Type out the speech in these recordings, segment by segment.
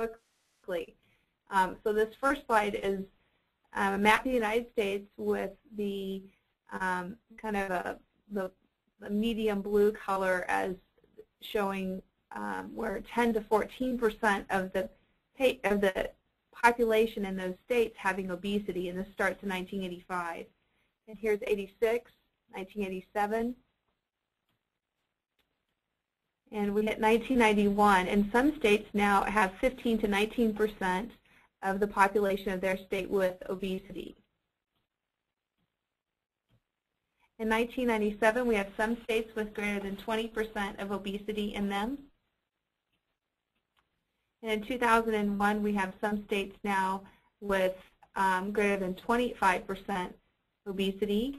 quickly. So this first slide is a map of the United States with the kind of the medium blue color as showing where 10 to 14% of the population in those states having obesity, and this starts in 1985. And here's 86, 1987. And we hit 1991, and some states now have 15 to 19% of the population of their state with obesity. In 1997, we have some states with greater than 20% of obesity in them. And in 2001, we have some states now with greater than 25% obesity.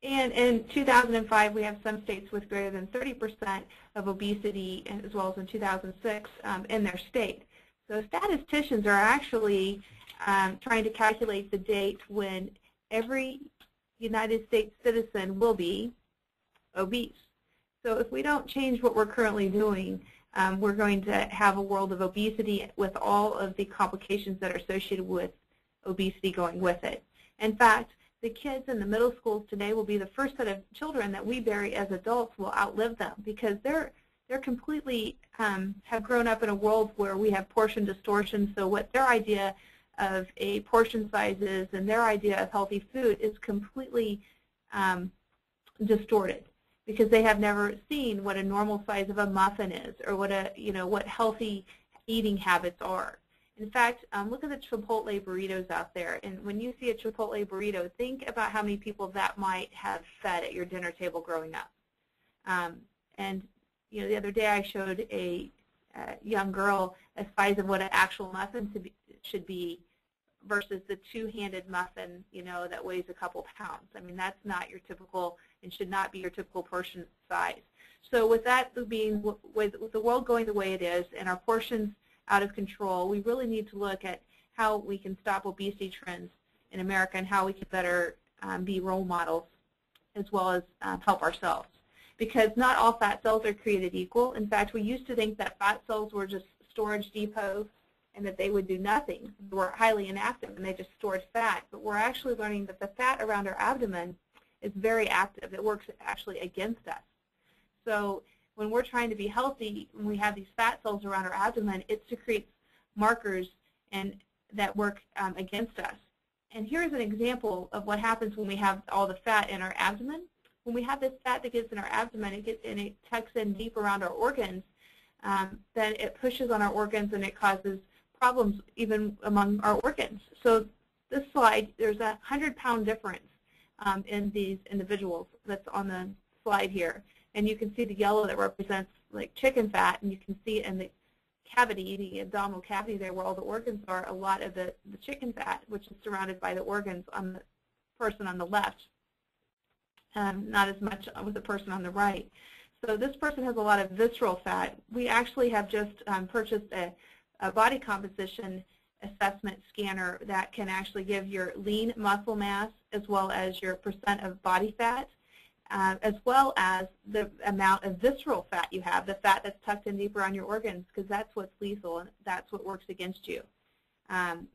And in 2005, we have some states with greater than 30% of obesity, as well as in 2006 in their state. So statisticians are actually trying to calculate the date when every United States citizen will be obese. So if we don't change what we're currently doing, we're going to have a world of obesity with all of the complications that are associated with obesity going with it. In fact, the kids in the middle schools today will be the first set of children that we bury as adults will outlive them, because they're completely have grown up in a world where we have portion distortion. So what their idea of a portion size is and their idea of healthy food is completely distorted, because they have never seen what a normal size of a muffin is, or what healthy eating habits are. In fact, look at the Chipotle burritos out there, and when you see a Chipotle burrito, think about how many people that might have fed at your dinner table growing up. And the other day I showed a young girl a size of what an actual muffin should be versus the two-handed muffin, that weighs a couple pounds. I mean, that's not your typical and should not be your typical portion size. So with that being, with the world going the way it is and our portions out of control, we really need to look at how we can stop obesity trends in America and how we can better be role models as well as help ourselves. Because not all fat cells are created equal. In fact, we used to think that fat cells were just storage depots and that they would do nothing. They were highly inactive and they just stored fat. But we're actually learning that the fat around our abdomen is very active. It works actually against us. So when we're trying to be healthy, when we have these fat cells around our abdomen, it secretes markers that work against us. And here's an example of what happens when we have all the fat in our abdomen. When we have this fat that gets in our abdomen, it tucks in deep around our organs, then it pushes on our organs and it causes problems even among our organs. So this slide, there's a 100-pound difference in these individuals that's on the slide here. And you can see the yellow that represents like chicken fat, and you can see in the cavity, the abdominal cavity there where all the organs are, a lot of the chicken fat, which is surrounded by the organs on the person on the left. Not as much with the person on the right. So this person has a lot of visceral fat. We actually have just purchased a body composition assessment scanner that can actually give your lean muscle mass as well as your percent of body fat, as well as the amount of visceral fat you have, the fat that's tucked in deeper on your organs, because that's what's lethal and that's what works against you. And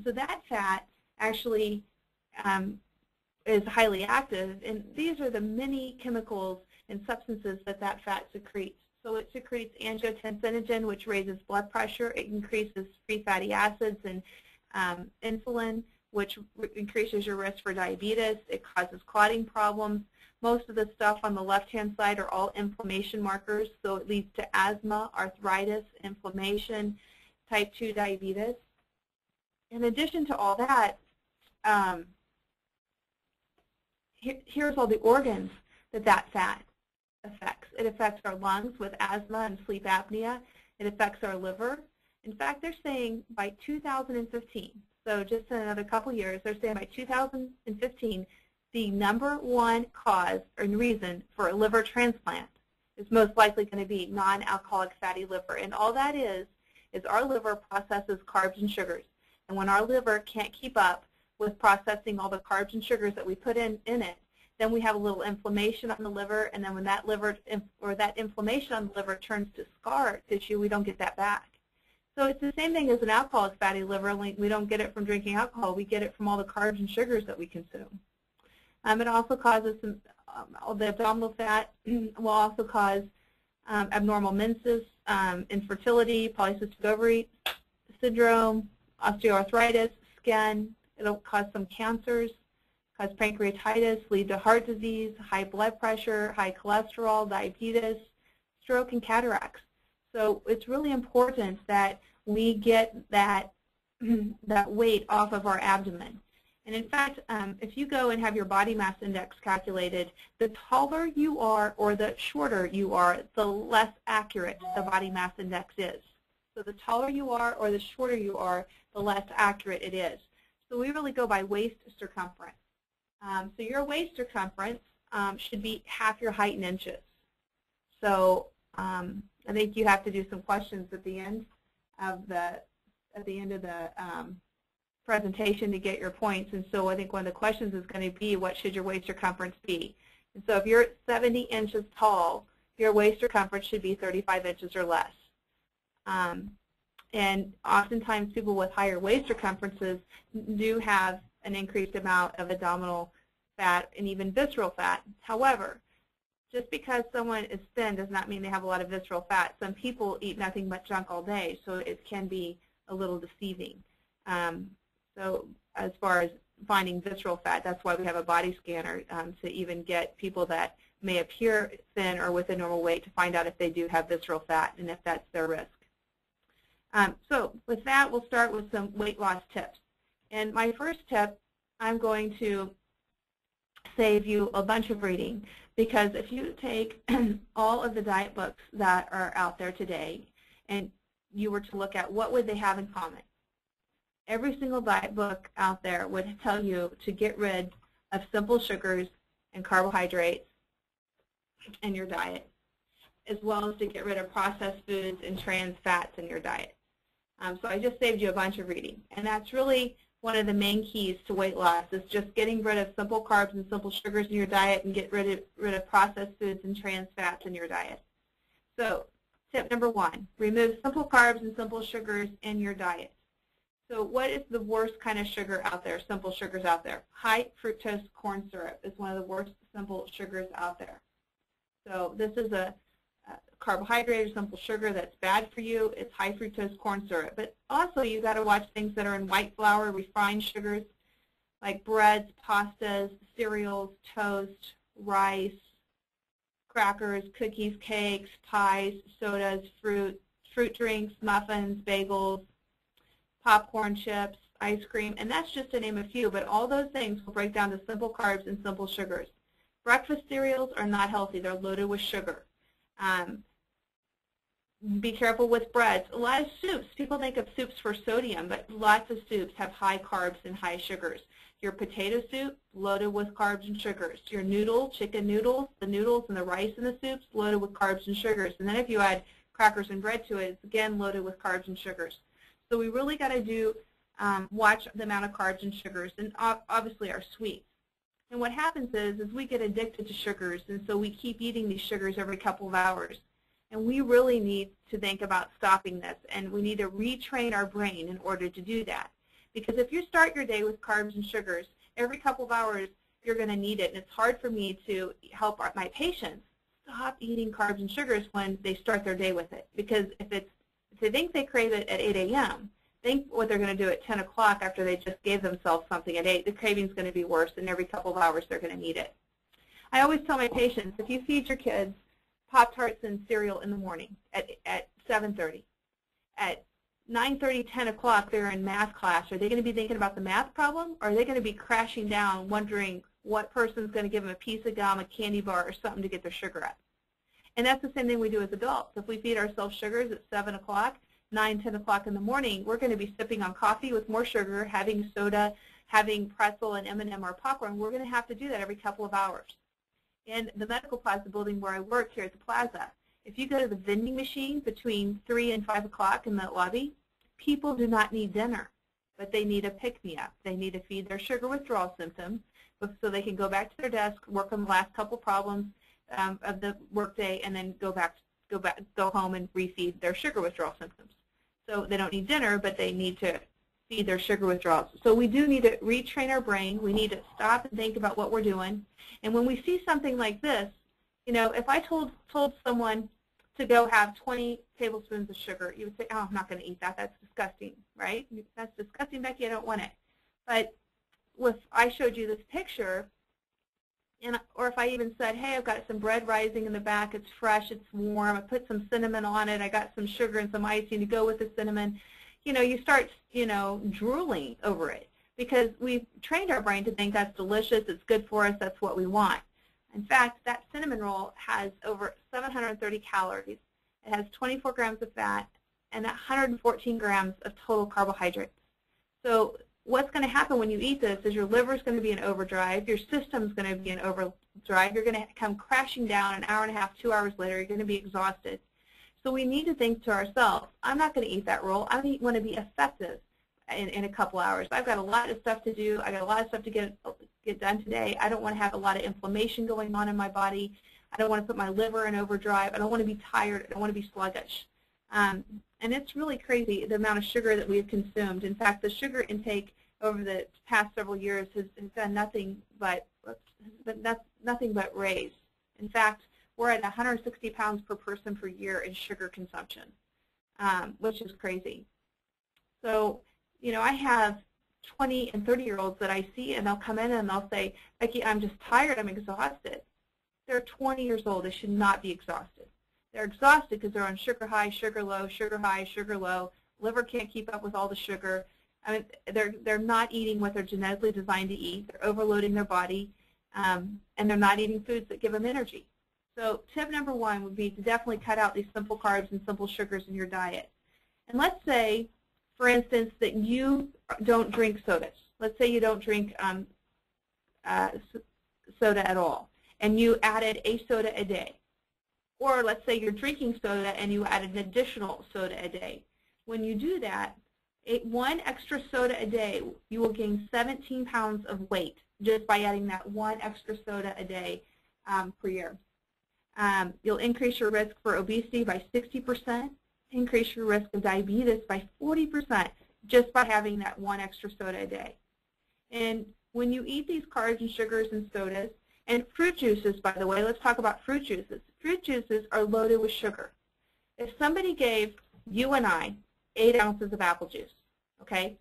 so that fat actually is highly active, and these are the many chemicals and substances that fat secretes. So it secretes angiotensinogen, which raises blood pressure. It increases free fatty acids and insulin, which increases your risk for diabetes. It causes clotting problems. Most of the stuff on the left-hand side are all inflammation markers, so it leads to asthma, arthritis, inflammation, type 2 diabetes. In addition to all that, here's all the organs that fat affects. It affects our lungs with asthma and sleep apnea. It affects our liver. In fact, they're saying by 2015, so just in another couple years, they're saying by 2015, the #1 cause or reason for a liver transplant is most likely going to be non-alcoholic fatty liver. And all that is our liver processes carbs and sugars. And when our liver can't keep up with processing all the carbs and sugars that we put in it, then we have a little inflammation on the liver, and then when that inflammation on the liver turns to scar tissue, we don't get that back. So it's the same thing as an alcoholic fatty liver, only we don't get it from drinking alcohol. We get it from all the carbs and sugars that we consume. It also causes the abdominal fat will also cause abnormal menses, infertility, polycystic ovary syndrome, osteoarthritis, skin. It'll cause some cancers, cause pancreatitis, lead to heart disease, high blood pressure, high cholesterol, diabetes, stroke, and cataracts. So it's really important that we get that, that weight off of our abdomen. And in fact, if you go and have your body mass index calculated, the taller you are or the shorter you are, the less accurate the body mass index is. So the taller you are or the shorter you are, the less accurate it is. So we really go by waist circumference. So your waist circumference should be half your height in inches. So I think you have to do some questions at the end of the presentation to get your points. And so I think one of the questions is going to be, what should your waist circumference be? And so if you're 70 inches tall, your waist circumference should be 35 inches or less. And oftentimes people with higher waist circumferences do have an increased amount of abdominal fat and even visceral fat. However, just because someone is thin does not mean they have a lot of visceral fat. Some people eat nothing but junk all day, so it can be a little deceiving. So as far as finding visceral fat, that's why we have a body scanner to even get people that may appear thin or with a normal weight to find out if they do have visceral fat and if that's their risk. So with that, we'll start with some weight loss tips. And my first tip, I'm going to save you a bunch of reading, because if you take all of the diet books that are out there today and you were to look at what would they have in common, every single diet book out there would tell you to get rid of simple sugars and carbohydrates in your diet, as well as to get rid of processed foods and trans fats in your diet. So I just saved you a bunch of reading, and that's really one of the main keys to weight loss, is just getting rid of simple carbs and simple sugars in your diet and get rid of processed foods and trans fats in your diet. So tip number 1, remove simple carbs and simple sugars in your diet. So what is the worst kind of sugar out there, simple sugars out there? High fructose corn syrup is one of the worst simple sugars out there. So this is a carbohydrate or simple sugar that's bad for you. It's high fructose corn syrup. But also you got to watch things that are in white flour, refined sugars, like breads, pastas, cereals, toast, rice, crackers, cookies, cakes, pies, sodas, fruit drinks, muffins, bagels, popcorn, chips, ice cream, and that's just to name a few, but all those things will break down to simple carbs and simple sugars. Breakfast cereals are not healthy. They're loaded with sugar. Be careful with breads. A lot of soups, people think of soups for sodium, but lots of soups have high carbs and high sugars. Your potato soup, loaded with carbs and sugars. Your noodle, chicken noodles, the noodles and the rice in the soups, loaded with carbs and sugars. And then if you add crackers and bread to it, it's again loaded with carbs and sugars. So we really got to watch the amount of carbs and sugars, and obviously our sweets. And what happens is we get addicted to sugars, and so we keep eating these sugars every couple of hours. And we really need to think about stopping this, and we need to retrain our brain in order to do that. Because if you start your day with carbs and sugars, every couple of hours you're going to need it, and it's hard for me to help my patients stop eating carbs and sugars when they start their day with it. Because if they think they crave it at 8 a.m., think what they're going to do at 10 o'clock after they just gave themselves something at 8. The craving's going to be worse, and every couple of hours they're going to need it. I always tell my patients, if you feed your kids Pop-Tarts and cereal in the morning at 7:30, at 9:30, 10 o'clock they're in math class, are they going to be thinking about the math problem, or are they going to be crashing down wondering what person's going to give them a piece of gum, a candy bar, or something to get their sugar up? And that's the same thing we do as adults. If we feed ourselves sugars at 7 o'clock, 9, 10 o'clock in the morning, we're going to be sipping on coffee with more sugar, having soda, having pretzel and M&M or popcorn. We're going to have to do that every couple of hours. In the Medical Plaza building where I work here at the plaza, if you go to the vending machine between 3 and 5 o'clock in the lobby, people do not need dinner. but they need a pick-me-up. They need to feed their sugar withdrawal symptoms so they can go back to their desk, work on the last couple problems of the workday, and then go home and refeed their sugar withdrawal symptoms. So they don't need dinner, but they need to feed their sugar withdrawals. So we do need to retrain our brain. We need to stop and think about what we're doing. And when we see something like this, you know, if I told someone to go have 20 tablespoons of sugar, you would say, oh, I'm not going to eat that. That's disgusting, right? That's disgusting, Becky. I don't want it. But if I showed you this picture, or if I even said, hey, I've got some bread rising in the back. It's fresh. It's warm. I put some cinnamon on it. I got some sugar and some icing to go with the cinnamon. You know, you start, you know, drooling over it because we've trained our brain to think that's delicious. It's good for us. That's what we want. In fact, that cinnamon roll has over 730 calories. It has 24 grams of fat and 114 grams of total carbohydrates. So what's going to happen when you eat this is your liver is going to be in overdrive. Your system's going to be in overdrive. You're going to come crashing down an hour and a half, 2 hours later. You're going to be exhausted. So we need to think to ourselves, I'm not going to eat that roll. I want to be effective in a couple hours. I've got a lot of stuff to do. I've got a lot of stuff to get done today. I don't want to have a lot of inflammation going on in my body. I don't want to put my liver in overdrive. I don't want to be tired. I don't want to be sluggish. And it's really crazy the amount of sugar that we've consumed. In fact, the sugar intake over the past several years has done nothing but raise. In fact, we're at 160 pounds per person per year in sugar consumption, which is crazy. So, you know, I have 20 and 30-year-olds that I see, and they'll come in and they'll say, Becky, I'm just tired. I'm exhausted. They're 20 years old. They should not be exhausted. They're exhausted because they're on sugar high, sugar low, sugar high, sugar low. Liver can't keep up with all the sugar. I mean, they're not eating what they're genetically designed to eat. They're overloading their body, and they're not eating foods that give them energy. So tip number one would be to definitely cut out these simple carbs and simple sugars in your diet. And let's say, for instance, that you don't drink sodas. Let's say you don't drink soda at all, and you added a soda a day. Or let's say you're drinking soda and you added an additional soda a day. When you do that, one extra soda a day, you will gain 17 pounds of weight just by adding that one extra soda a day per year. You'll increase your risk for obesity by 60%, increase your risk of diabetes by 40% just by having that one extra soda a day. And when you eat these carbs and sugars and sodas, and fruit juices, by the way, let's talk about fruit juices. Fruit juices are loaded with sugar. If somebody gave you and I 8 ounces of apple juice, okay,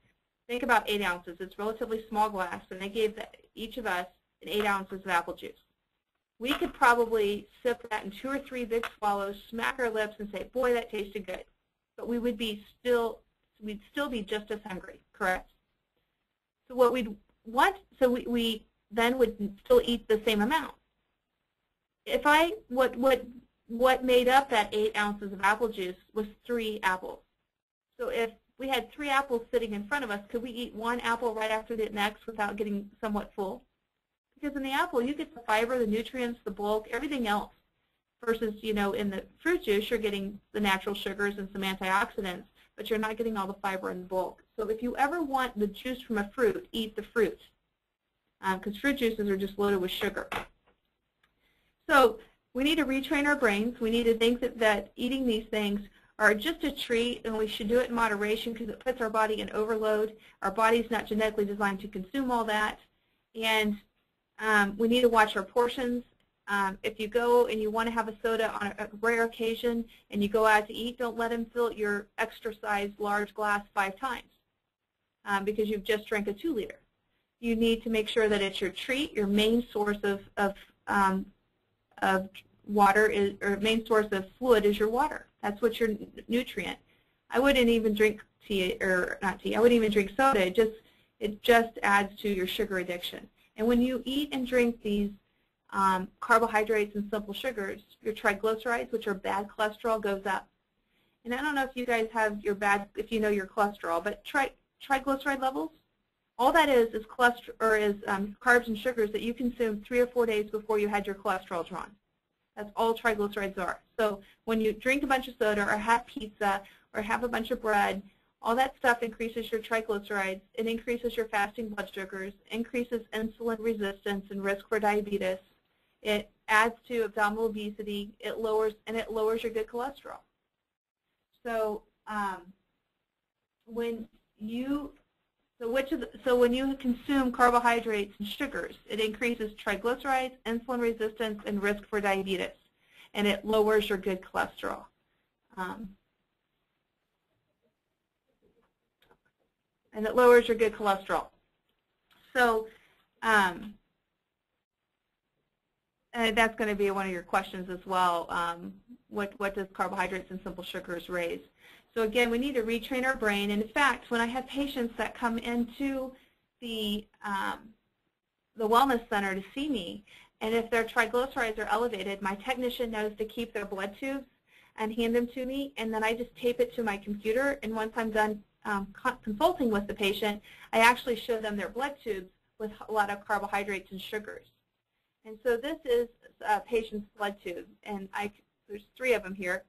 think about 8 ounces. It's a relatively small glass, and they gave each of us 8 ounces of apple juice. We could probably sip that in 2 or 3 big swallows, smack our lips, and say, boy, that tasted good. But we would be we'd still be just as hungry, correct? So what we'd want, so we then would still eat the same amount. If what made up that 8 ounces of apple juice was 3 apples. So if we had 3 apples sitting in front of us, could we eat 1 apple right after the next without getting somewhat full? Because in the apple, you get the fiber, the nutrients, the bulk, everything else. Versus, you know, in the fruit juice, you're getting the natural sugars and some antioxidants, but you're not getting all the fiber and the bulk. So if you ever want the juice from a fruit, eat the fruit. Because fruit juices are just loaded with sugar. So we need to retrain our brains. We need to think that eating these things are just a treat, and we should do it in moderation because it puts our body in overload. Our body's not genetically designed to consume all that. And we need to watch our portions. If you go and you want to have a soda on a rare occasion and you go out to eat, don't let them fill your extra-sized large glass 5 times because you've just drank a 2-liter. You need to make sure that it's your treat. Your main source of water is, or main source of fluid is your water. That's what's your nutrient. I wouldn't even drink tea, or not tea. I wouldn't even drink soda. It just adds to your sugar addiction. And when you eat and drink these carbohydrates and simple sugars, your triglycerides, which are bad cholesterol, goes up. And I don't know if you guys have if you know your cholesterol, but triglyceride levels, all that is cholesterol, or carbs and sugars that you consumed 3 or 4 days before you had your cholesterol drawn. That's all triglycerides are. So when you drink a bunch of soda or have pizza or have a bunch of bread All that stuff increases your triglycerides, it increases your fasting blood sugars, increases insulin resistance and risk for diabetes. It adds to abdominal obesity, it lowers your good cholesterol. So when you consume carbohydrates and sugars, it increases triglycerides, insulin resistance, and risk for diabetes, and it lowers your good cholesterol. So and that's going to be one of your questions as well. What does carbohydrates and simple sugars raise? So again, we need to retrain our brain. And in fact, when I have patients that come into the wellness center to see me, and if their triglycerides are elevated, my technician knows to keep their blood tubes and hand them to me, and then I just tape it to my computer. And once I'm done consulting with the patient, I actually show them their blood tubes with a lot of carbohydrates and sugars. And so this is a patient's blood tube, and there's 3 of them here.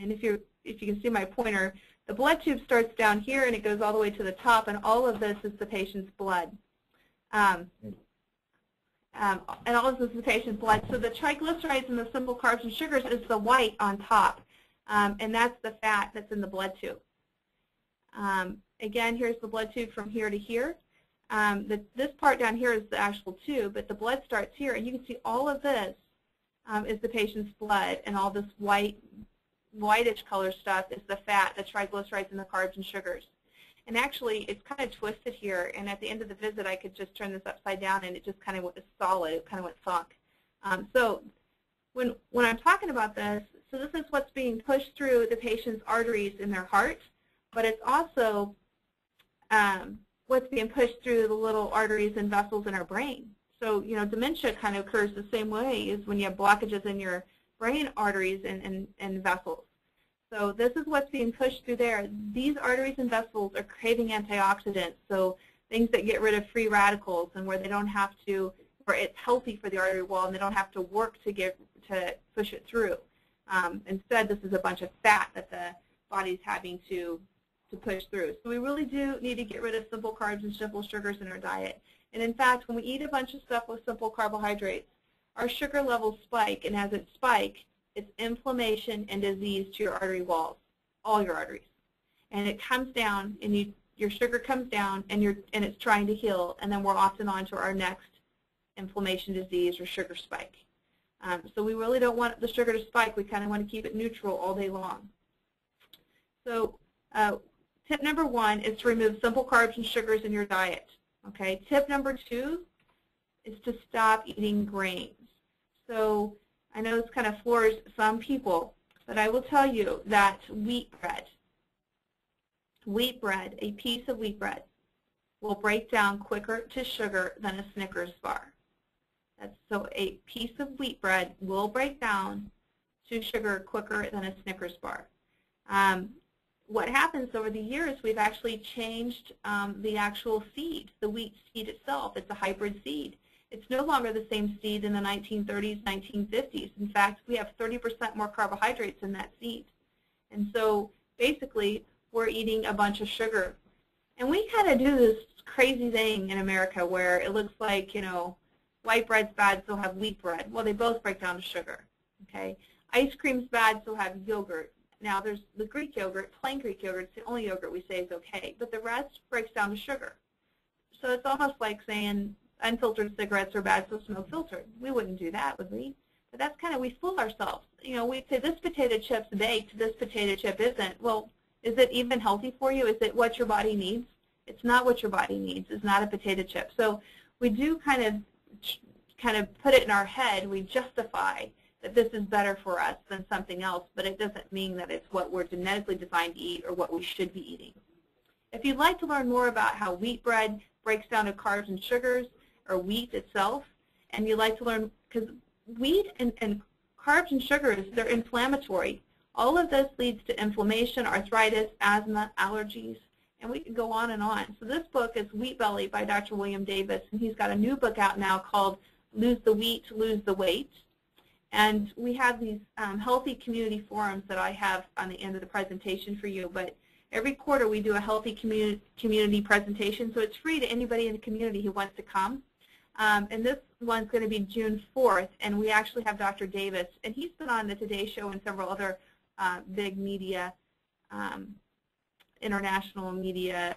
And if you can see my pointer, the blood tube starts down here and it goes all the way to the top, and all of this is the patient's blood. And all of this is the patient's blood. So the triglycerides and the simple carbs and sugars is the white on top, and that's the fat that's in the blood tube. Again, here's the blood tube from here to here. This part down here is the actual tube, but the blood starts here, and you can see all of this is the patient's blood, and all this whitish color stuff is the fat, the triglycerides, and the carbs and sugars. And actually, it's kind of twisted here, and at the end of the visit, I could just turn this upside down, and it just kind of was solid. It kind of went sunk. So when I'm talking about this, so this is what's being pushed through the patient's arteries in their heart, but it's also what's being pushed through the little arteries and vessels in our brain. So, dementia kind of occurs the same way as when you have blockages in your brain arteries and vessels. So this is what's being pushed through there. These arteries and vessels are craving antioxidants, so things that get rid of free radicals and where they don't have to, where it's healthy for the artery wall and they don't have to work to push it through. Instead, this is a bunch of fat that the body's having to push through. So we really do need to get rid of simple carbs and simple sugars in our diet. And in fact, when we eat a bunch of stuff with simple carbohydrates, our sugar levels spike, and as it spikes, it's inflammation and disease to your artery walls, all your arteries. And it comes down, and your sugar comes down, and it's trying to heal, and then we're often on to our next inflammation disease or sugar spike. So we really don't want the sugar to spike. We kind of want to keep it neutral all day long. So tip number 1 is to remove simple carbs and sugars in your diet. Okay. Tip number 2 is to stop eating grains. So I know this kind of floors some people, but I will tell you that wheat bread, a piece of wheat bread, will break down quicker to sugar than a Snickers bar. So a piece of wheat bread will break down to sugar quicker than a Snickers bar. What happens over the years, we've actually changed the actual seed, the wheat seed itself. It's a hybrid seed. It's no longer the same seed in the 1930s, 1950s. In fact, we have 30% more carbohydrates in that seed. And so basically, we're eating a bunch of sugar. And we kind of do this crazy thing in America where it looks like, white bread's bad, so have wheat bread. Well, they both break down to sugar. Okay? Ice cream's bad, so have yogurt. Now, there's the Greek yogurt, plain Greek yogurt. It's the only yogurt we say is okay. But the rest breaks down to sugar. So it's almost like saying unfiltered cigarettes are bad, so smoke filtered. We wouldn't do that, would we? But that's kind of, we fool ourselves. We say this potato chip's baked, this potato chip isn't. Well, is it even healthy for you? Is it what your body needs? It's not what your body needs. It's not a potato chip. So we do kind of put it in our head. We justify that this is better for us than something else, but it doesn't mean that it's what we're genetically designed to eat or what we should be eating. If you'd like to learn more about how wheat bread breaks down to carbs and sugars, or wheat itself, and you'd like to learn, because wheat and carbs and sugars, they're inflammatory. All of this leads to inflammation, arthritis, asthma, allergies, and we can go on and on. So this book is Wheat Belly by Dr. William Davis, and he's got a new book out now called Lose the Wheat, Lose the Weight. And we have these healthy community forums that I have on the end of the presentation for you, but Every quarter we do a healthy community presentation, so it's free to anybody in the community who wants to come. And this one's going to be June 4th, and we actually have Dr. Davis, and he's been on the Today Show and several other big media, international media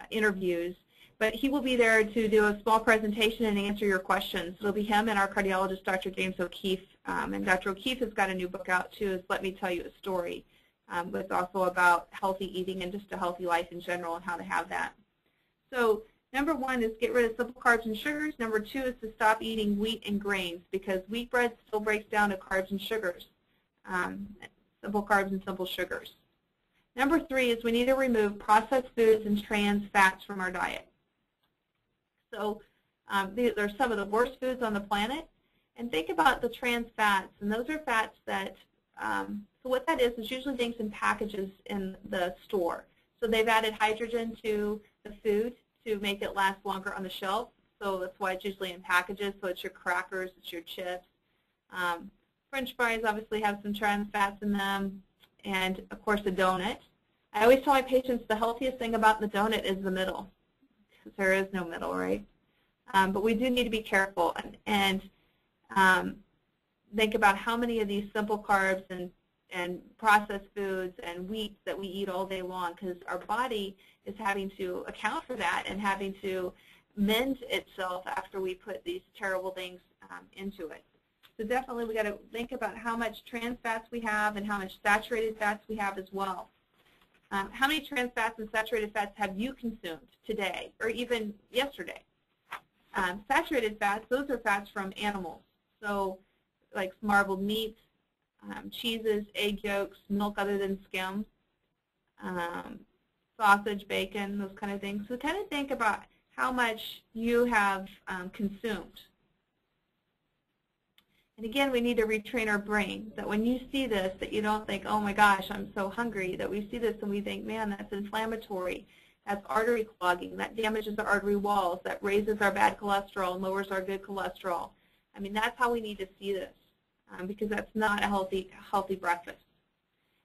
interviews. But he will be there to do a small presentation and answer your questions. It'll be him and our cardiologist, Dr. James O'Keefe. And Dr. O'Keefe has got a new book out, too, is Let Me Tell You a Story. But it's also about healthy eating and just a healthy life in general and how to have that. So number 1 is get rid of simple carbs and sugars. Number 2 is to stop eating wheat and grains, because wheat bread still breaks down to carbs and sugars, simple carbs and simple sugars. Number 3 is we need to remove processed foods and trans fats from our diet. So they're some of the worst foods on the planet. And think about the trans fats, and those are fats that, so what that is usually things in packages in the store. So they've added hydrogen to the food to make it last longer on the shelf. So that's why it's usually in packages. So it's your crackers, it's your chips. French fries obviously have some trans fats in them, and of course a donut. I always tell my patients the healthiest thing about the donut is the middle, because there is no middle, right? But we do need to be careful and think about how many of these simple carbs and processed foods and wheat that we eat all day long, because our body is having to account for that and having to mend itself after we put these terrible things into it. So definitely we got to think about how much trans fats we have and how much saturated fats we have as well. How many trans fats and saturated fats have you consumed today or even yesterday? Saturated fats, those are fats from animals. So like marbled meats, cheeses, egg yolks, milk other than skim, sausage, bacon, those kind of things. So kind of think about how much you have consumed. And again, we need to retrain our brain that when you see this, that you don't think, oh my gosh, I'm so hungry, that we see this and we think, man, that's inflammatory, that's artery clogging, that damages our artery walls, that raises our bad cholesterol and lowers our good cholesterol. I mean, that's how we need to see this, because that's not a healthy breakfast.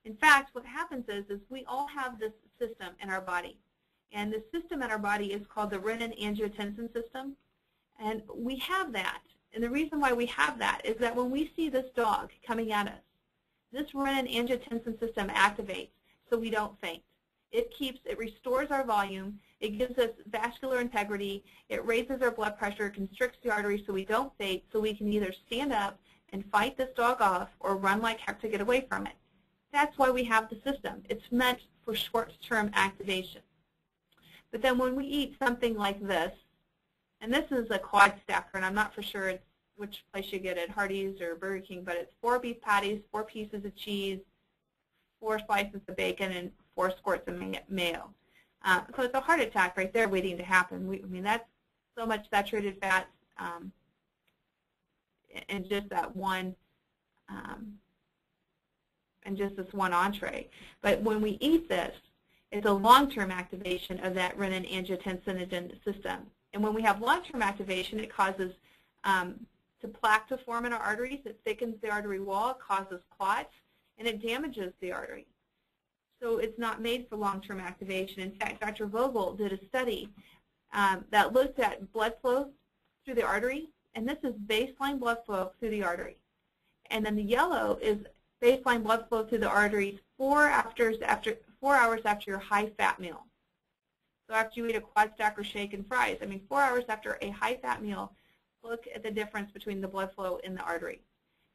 In fact, what happens is we all have this system in our body, and the system in our body is called the renin-angiotensin system, and we have that. And the reason why we have that is that when we see this dog coming at us, this renin-angiotensin system activates so we don't faint. It restores our volume, it gives us vascular integrity, it raises our blood pressure, constricts the arteries so we don't faint, so we can either stand up and fight this dog off or run like heck to get away from it. That's why we have the system. It's meant for short-term activation. But then when we eat something like this, and this is a quad stacker, and I'm not for sure it's which place you get it, Hardee's or Burger King, but it's 4 beef patties, 4 pieces of cheese, 4 slices of bacon, and 4 squirts of mayo. So it's a heart attack right there waiting to happen. I mean, that's so much saturated fat in just that one, and just this one entree. But when we eat this, it's a long-term activation of that renin-angiotensin system. And when we have long-term activation, it causes plaque to form in our arteries. It thickens the artery wall, it causes clots, and it damages the artery. So it's not made for long-term activation. In fact, Dr. Vogel did a study that looked at blood flow through the artery, and this is baseline blood flow through the artery. And then the yellow is baseline blood flow through the arteries 4 hours after your high-fat meal. So after you eat a quad stacker shake and fries, I mean 4 hours after a high-fat meal, look at the difference between the blood flow in the artery.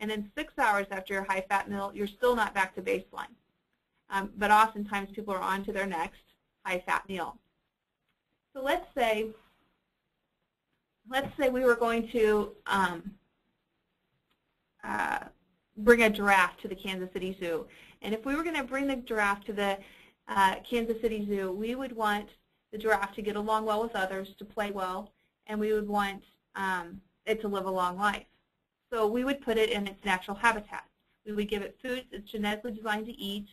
And then 6 hours after your high-fat meal, you're still not back to baseline. But oftentimes people are on to their next high-fat meal. So let's say we were going to bring a giraffe to the Kansas City Zoo. And if we were going to bring the giraffe to the Kansas City Zoo, we would want the giraffe to get along well with others, to play well, and we would want it to live a long life. So we would put it in its natural habitat. We would give it foods it's genetically designed to eat.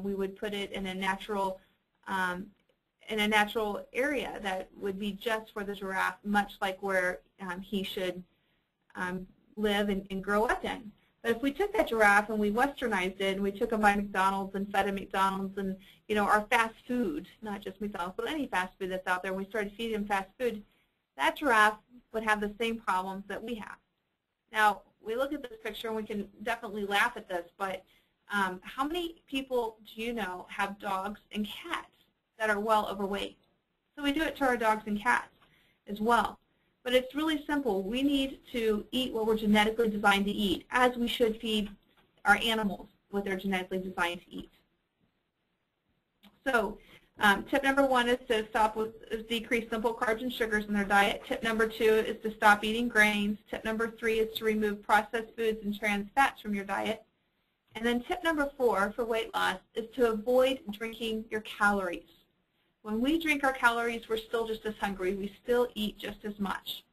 We would put it in a natural area that would be just for the giraffe, much like where he should live and grow up in. But if we took that giraffe and we westernized it and we took him by McDonald's and fed him McDonald's and, you know, our fast food, not just McDonald's, but any fast food that's out there, and we started feeding him fast food, that giraffe would have the same problems that we have. Now, we look at this picture and we can definitely laugh at this, but how many people do you know have dogs and cats that are well overweight? So we do it to our dogs and cats as well. But it's really simple. We need to eat what we're genetically designed to eat, as we should feed our animals what they're genetically designed to eat. So tip number 1 is to decrease simple carbs and sugars in their diet. Tip number 2 is to stop eating grains. Tip number 3 is to remove processed foods and trans fats from your diet. And then tip number 4 for weight loss is to avoid drinking your calories. When we drink our calories, we're still just as hungry. We still eat just as much.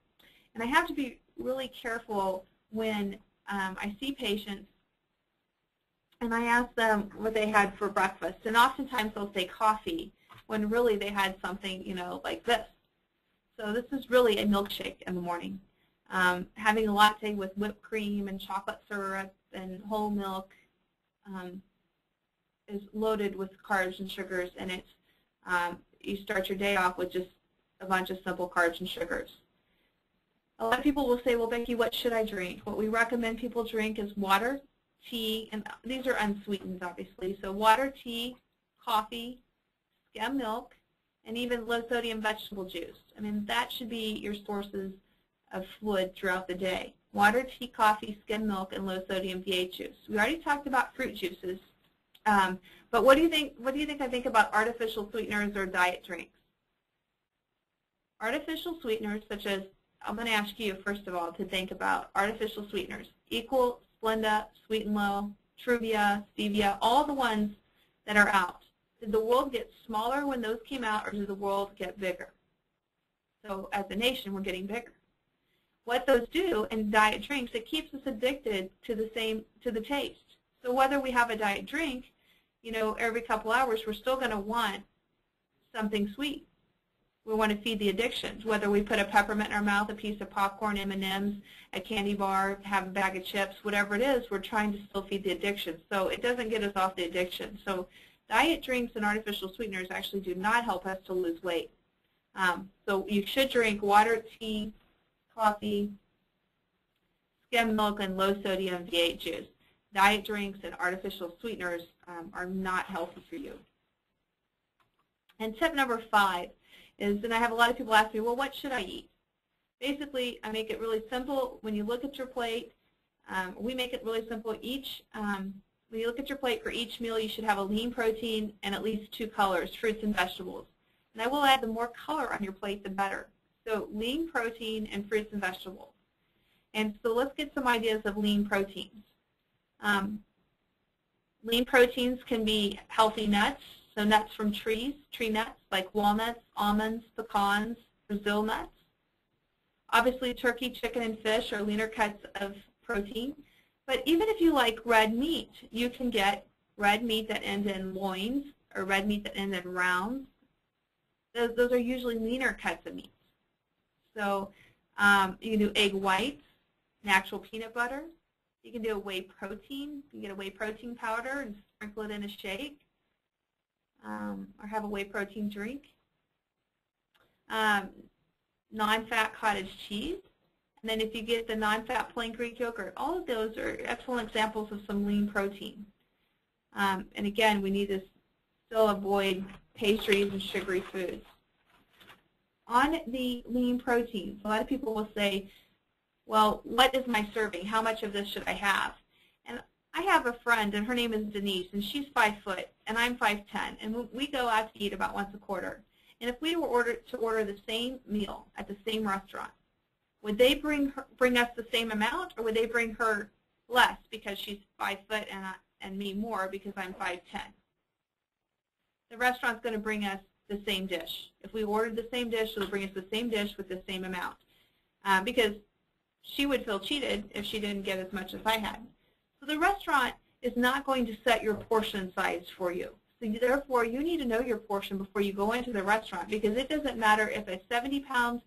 And I have to be really careful when I see patients and I ask them what they had for breakfast. And oftentimes they'll say coffee when really they had something, you know, like this. So this is really a milkshake in the morning. Having a latte with whipped cream and chocolate syrup and whole milk is loaded with carbs and sugars, and it's you start your day off with just a bunch of simple carbs and sugars. A lot of people will say, well, Becky, what should I drink? What we recommend people drink is water, tea, and these are unsweetened, obviously. So water, tea, coffee, skim milk, and even low-sodium vegetable juice. I mean, that should be your sources of fluid throughout the day. Water, tea, coffee, skim milk, and low-sodium V8 juice. We already talked about fruit juices. But what do you think? What do you think I think about artificial sweeteners or diet drinks? Artificial sweeteners, such as, I'm going to ask you first of all to think about artificial sweeteners: Equal, Splenda, Sweet and Low, Truvia, Stevia, all the ones that are out. Did the world get smaller when those came out, or did the world get bigger? So as a nation, we're getting bigger. What those do in diet drinks, it keeps us addicted to the taste. So whether we have a diet drink, you know, every couple hours, we're still going to want something sweet. We want to feed the addictions, whether we put a peppermint in our mouth, a piece of popcorn, M&Ms, a candy bar, have a bag of chips, whatever it is, we're trying to still feed the addiction. So it doesn't get us off the addiction. So diet drinks and artificial sweeteners actually do not help us to lose weight. So you should drink water, tea, coffee, skim milk, and low-sodium V8 juice. Diet drinks and artificial sweeteners are not healthy for you. And tip number 5 is, and I have a lot of people ask me, well, what should I eat? Basically, I make it really simple. When you look at your plate, we make it really simple. When you look at your plate for each meal, you should have a lean protein and at least 2 colors, fruits and vegetables. And I will add, the more color on your plate, the better. So lean protein and fruits and vegetables. And so let's get some ideas of lean proteins. Lean proteins can be healthy nuts, so nuts from trees, tree nuts like walnuts, almonds, pecans, Brazil nuts. Obviously, turkey, chicken, and fish are leaner cuts of protein. But even if you like red meat, you can get red meat that ends in loins or red meat that ends in rounds. Those are usually leaner cuts of meat. So you can do egg whites, natural peanut butter. You can do a whey protein. You can get a whey protein powder and sprinkle it in a shake, or have a whey protein drink. Non-fat cottage cheese. And then if you get the non-fat plain Greek yogurt, all of those are excellent examples of some lean protein. And again, we need to still avoid pastries and sugary foods. On the lean proteins, a lot of people will say, well, what is my serving? How much of this should I have? And I have a friend, and her name is Denise, and she's 5 foot, and I'm 5'10", and we go out to eat about once a quarter. And if we were to order the same meal at the same restaurant, would they bring us the same amount, or would they bring her less because she's 5 foot and me more because I'm 5'10"? The restaurant's going to bring us the same dish. If we ordered the same dish, they'll bring us the same dish with the same amount, because she would feel cheated if she didn't get as much as I had. So the restaurant is not going to set your portion size for you. So therefore, you need to know your portion before you go into the restaurant, because it doesn't matter if a 70-pound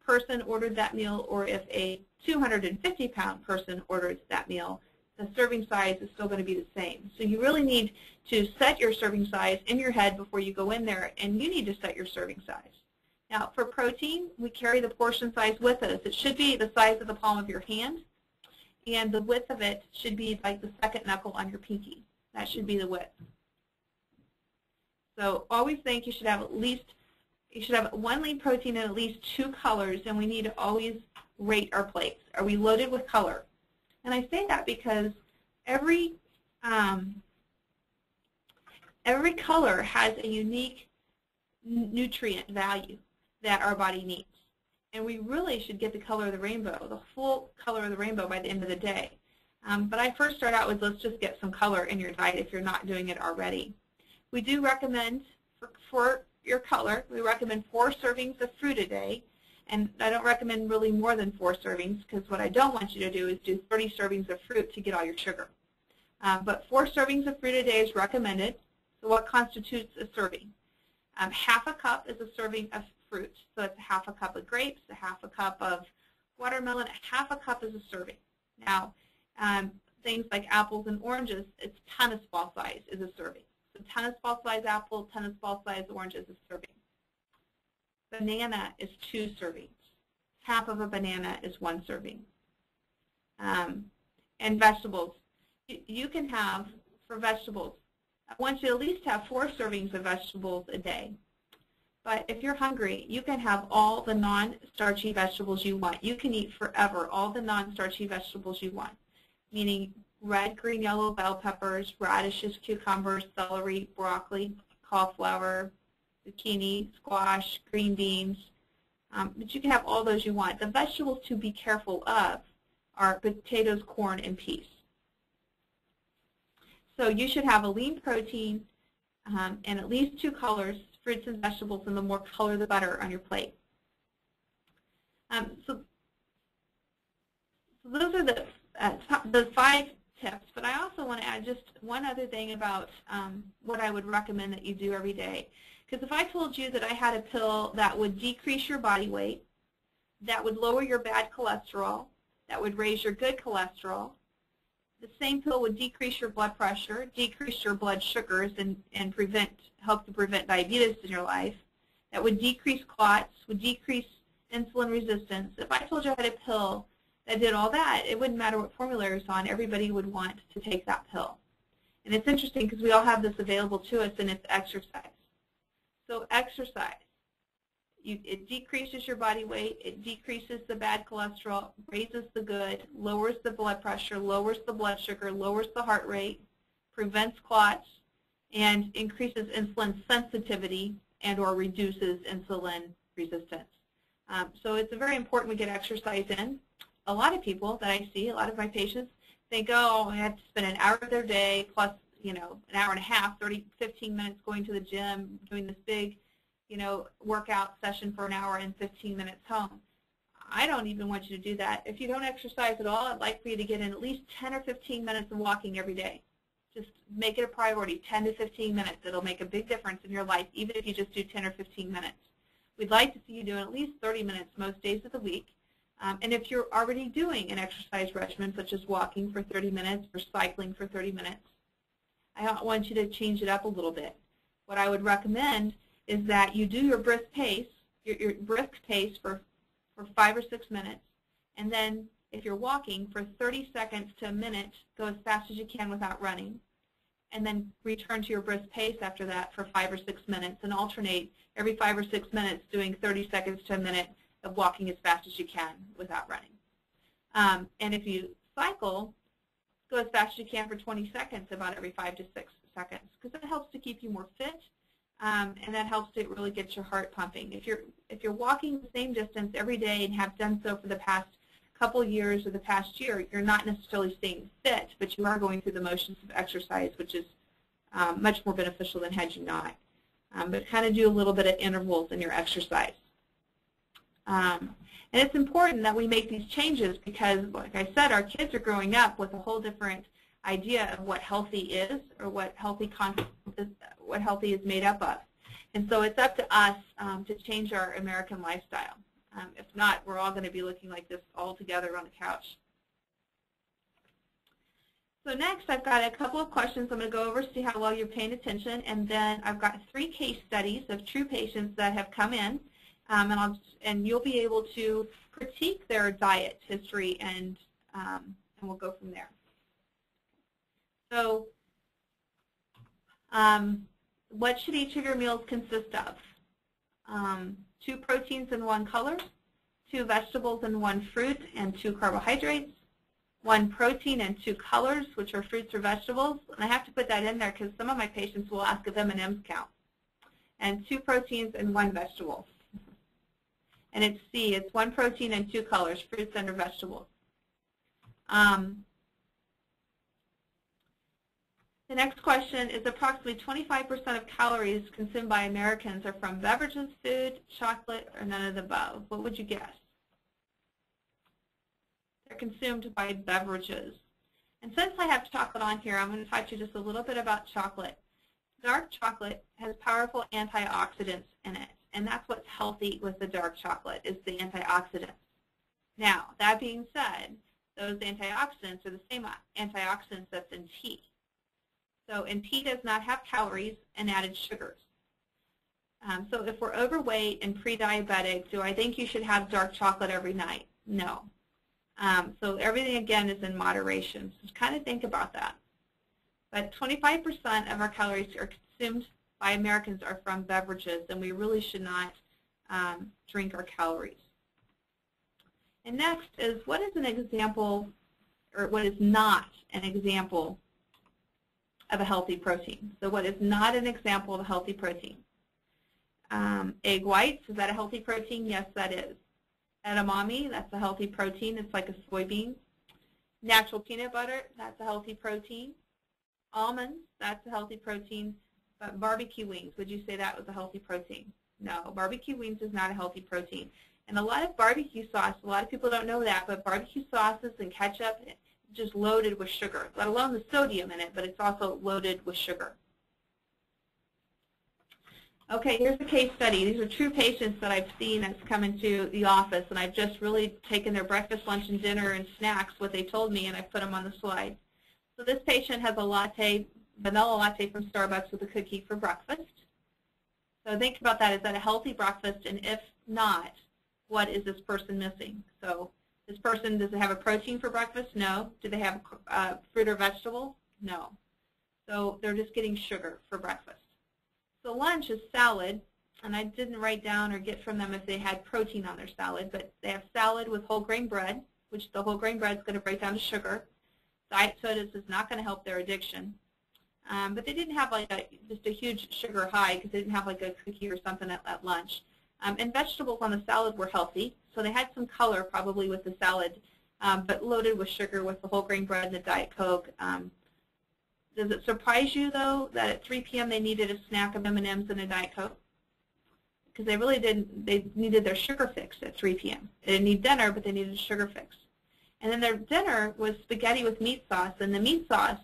person ordered that meal or if a 250-pound person orders that meal, the serving size is still going to be the same. So you really need to set your serving size in your head before you go in there, and you need to set your serving size. Now, for protein, we carry the portion size with us. It should be the size of the palm of your hand, and the width of it should be like the second knuckle on your pinky. That should be the width. So always think you should have one lean protein and at least 2 colors, and we need to always rate our plates. Are we loaded with color? And I say that because every color has a unique nutrient value that our body needs. And we really should get the color of the rainbow, the full color of the rainbow by the end of the day. But I first start out with, let's just get some color in your diet if you're not doing it already. We do recommend, for your color, we recommend 4 servings of fruit a day. And I don't recommend really more than 4 servings, because what I don't want you to do is do 30 servings of fruit to get all your sugar. But 4 servings of fruit a day is recommended. So what constitutes a serving? Half a cup is a serving of fruit. So it's half a cup of grapes, a half a cup of watermelon, half a cup is a serving. Now, things like apples and oranges, it's tennis ball size is a serving. So tennis ball size apple, tennis ball size orange is a serving. Banana is 2 servings. Half of a banana is 1 serving. And vegetables, you can have, for vegetables, I want you to at least have 4 servings of vegetables a day. But if you're hungry, you can have all the non-starchy vegetables you want. You can eat forever all the non-starchy vegetables you want, meaning red, green, yellow bell peppers, radishes, cucumbers, celery, broccoli, cauliflower, zucchini, squash, green beans. But you can have all those you want. The vegetables to be careful of are potatoes, corn, and peas. So you should have a lean protein and at least 2 colors, fruits and vegetables, and the more color the better on your plate. So those are the 5 tips, but I also want to add just one other thing about what I would recommend that you do every day. Because if I told you that I had a pill that would decrease your body weight, that would lower your bad cholesterol, that would raise your good cholesterol, the same pill would decrease your blood pressure, decrease your blood sugars, and help to prevent diabetes in your life, that would decrease clots, would decrease insulin resistance. If I told you I had a pill that did all that, it wouldn't matter what formula it's on, everybody would want to take that pill. And it's interesting because we all have this available to us, and it's exercise. So exercise, it decreases your body weight, it decreases the bad cholesterol, raises the good, lowers the blood pressure, lowers the blood sugar, lowers the heart rate, prevents clots, and increases insulin sensitivity and or reduces insulin resistance. So it's very important we get exercise in. A lot of people that I see, a lot of my patients, think, oh, I have to spend an hour of their day plus, an hour and a half, 15 minutes going to the gym, doing this big, workout session for an hour and 15 minutes home. I don't even want you to do that. If you don't exercise at all, I'd like for you to get in at least 10 or 15 minutes of walking every day. Just make it a priority, 10 to 15 minutes. It'll make a big difference in your life, even if you just do 10 or 15 minutes. We'd like to see you doing at least 30 minutes most days of the week. And if you're already doing an exercise regimen, such as walking for 30 minutes or cycling for 30 minutes, I want you to change it up a little bit. What I would recommend is that you do your brisk pace, your brisk pace for 5 or 6 minutes, and then if you're walking for 30 seconds to a minute, go as fast as you can without running, and then return to your brisk pace after that for 5 or 6 minutes, and alternate every 5 or 6 minutes doing 30 seconds to a minute of walking as fast as you can without running. And if you cycle, go as fast as you can for 20 seconds about every 5 to 6 seconds, because that helps to keep you more fit, and that helps to really get your heart pumping. If you're walking the same distance every day and have done so for the past couple years or the past year, you're not necessarily staying fit, but you are going through the motions of exercise, which is much more beneficial than had you not. But kind of do a little bit of intervals in your exercise. And it's important that we make these changes because, like I said, our kids are growing up with a whole different idea of what healthy is or what healthy is made up of. And so it's up to us to change our American lifestyle. If not, we're all going to be looking like this all together on the couch. So next, I've got a couple of questions I'm going to go over, see how well you're paying attention, and then I've got 3 case studies of true patients that have come in, and you'll be able to critique their diet history, and we'll go from there. So what should each of your meals consist of? 2 proteins and 1 color, 2 vegetables and 1 fruit and 2 carbohydrates, 1 protein and 2 colors, which are fruits or vegetables. And I have to put that in there because some of my patients will ask if M&Ms count. And 2 proteins and 1 vegetable. And it's C, it's 1 protein and 2 colors, fruits and or vegetables. The next question is approximately 25% of calories consumed by Americans are from beverages, food, chocolate, or none of the above. What would you guess? They're consumed by beverages. And since I have chocolate on here, I'm going to talk to you just a little bit about chocolate. Dark chocolate has powerful antioxidants in it, and that's what's healthy with the dark chocolate is the antioxidants. Now, that being said, those antioxidants are the same antioxidants that's in tea. So, and tea does not have calories and added sugars. So if we're overweight and pre-diabetic, do I think you should have dark chocolate every night? No. So everything, again, is in moderation. So just kind of think about that. But 25% of our calories are consumed by Americans are from beverages, and we really should not drink our calories. And next is what is an example, or what is not an example of a healthy protein? So what is not an example of a healthy protein? Egg whites, is that a healthy protein? Yes, that is. Edamame, that's a healthy protein. It's like a soybean. Natural peanut butter, that's a healthy protein. Almonds, that's a healthy protein. But barbecue wings, would you say that was a healthy protein? No, barbecue wings is not a healthy protein. And a lot of barbecue sauce, a lot of people don't know that, but barbecue sauces and ketchup, just loaded with sugar, let alone the sodium in it, but it's also loaded with sugar. Okay, here's a case study. These are true patients that I've seen that's come into the office, and I've just really taken their breakfast, lunch, and dinner and snacks, what they told me, and I put them on the slide. So this patient has a latte, vanilla latte from Starbucks with a cookie for breakfast. So think about that. Is that a healthy breakfast? And if not, what is this person missing? So this person, does it have a protein for breakfast? No. Do they have fruit or vegetable? No. So they're just getting sugar for breakfast. So lunch is salad, and I didn't write down or get from them if they had protein on their salad, but they have salad with whole grain bread, which the whole grain bread is going to break down to sugar. Diet sodas is not going to help their addiction. But they didn't have like just a huge sugar high because they didn't have like a cookie or something at lunch. And vegetables on the salad were healthy, so they had some color probably with the salad, but loaded with sugar with the whole grain bread and the Diet Coke. Does it surprise you, though, that at 3 p.m. they needed a snack of M&Ms and a Diet Coke? Because they really didn't, they needed their sugar fix at 3 p.m. They didn't need dinner, but they needed a sugar fix. And then their dinner was spaghetti with meat sauce, and the meat sauce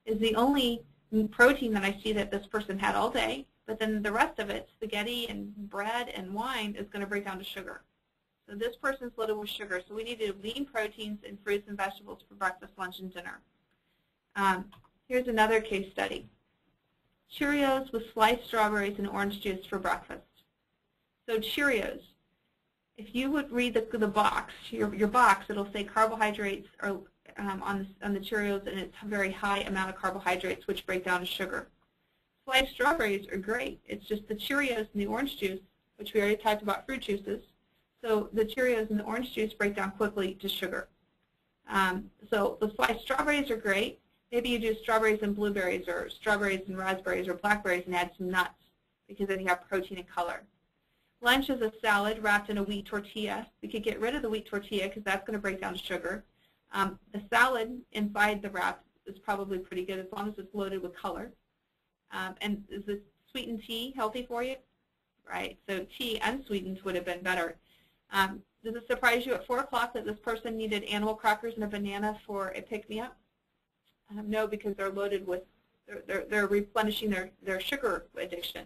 is the only protein that I see that this person had all day, but then the rest of it, spaghetti and bread and wine, is going to break down to sugar. So this person's loaded with sugar, so we needed lean proteins and fruits and vegetables for breakfast, lunch, and dinner. Here's another case study. Cheerios with sliced strawberries and orange juice for breakfast. So Cheerios, if you would read the box, your box, it'll say carbohydrates are on the Cheerios, and it's a very high amount of carbohydrates, which break down to sugar. Sliced strawberries are great. It's just the Cheerios and the orange juice, which we already talked about fruit juices. So the Cheerios and the orange juice break down quickly to sugar. So the sliced strawberries are great. Maybe you do strawberries and blueberries, or strawberries and raspberries, or blackberries, and add some nuts because then you have protein and color. Lunch is a salad wrapped in a wheat tortilla. We could get rid of the wheat tortilla because that's going to break down to sugar. The salad inside the wrap is probably pretty good as long as it's loaded with color. And is the sweetened tea healthy for you? Right, so tea unsweetened would have been better. Does it surprise you at 4 o'clock that this person needed animal crackers and a banana for a pick-me-up? No, because they're loaded with, they're replenishing their sugar addiction.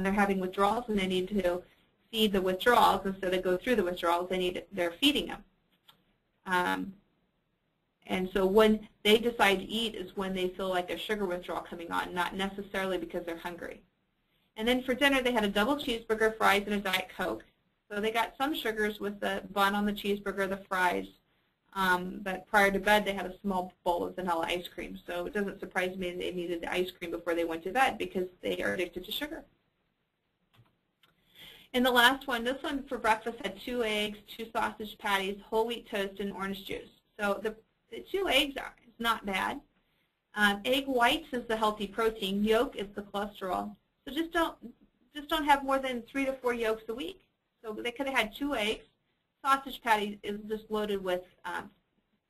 They're having withdrawals, and they need to feed the withdrawals instead of go through the withdrawals. They're feeding them. And so when they decide to eat is when they feel like a sugar withdrawal coming on, not necessarily because they're hungry. And then for dinner, they had a double cheeseburger, fries, and a Diet Coke. So they got some sugars with the bun on the cheeseburger, the fries. But prior to bed, they had a small bowl of vanilla ice cream. So it doesn't surprise me they needed the ice cream before they went to bed because they are addicted to sugar. And the last one, this one for breakfast had 2 eggs, 2 sausage patties, whole wheat toast, and orange juice. So the 2 eggs is not bad. Egg whites is the healthy protein. Yolk is the cholesterol. So just don't have more than 3 to 4 yolks a week. So they could have had 2 eggs. Sausage patty is just loaded with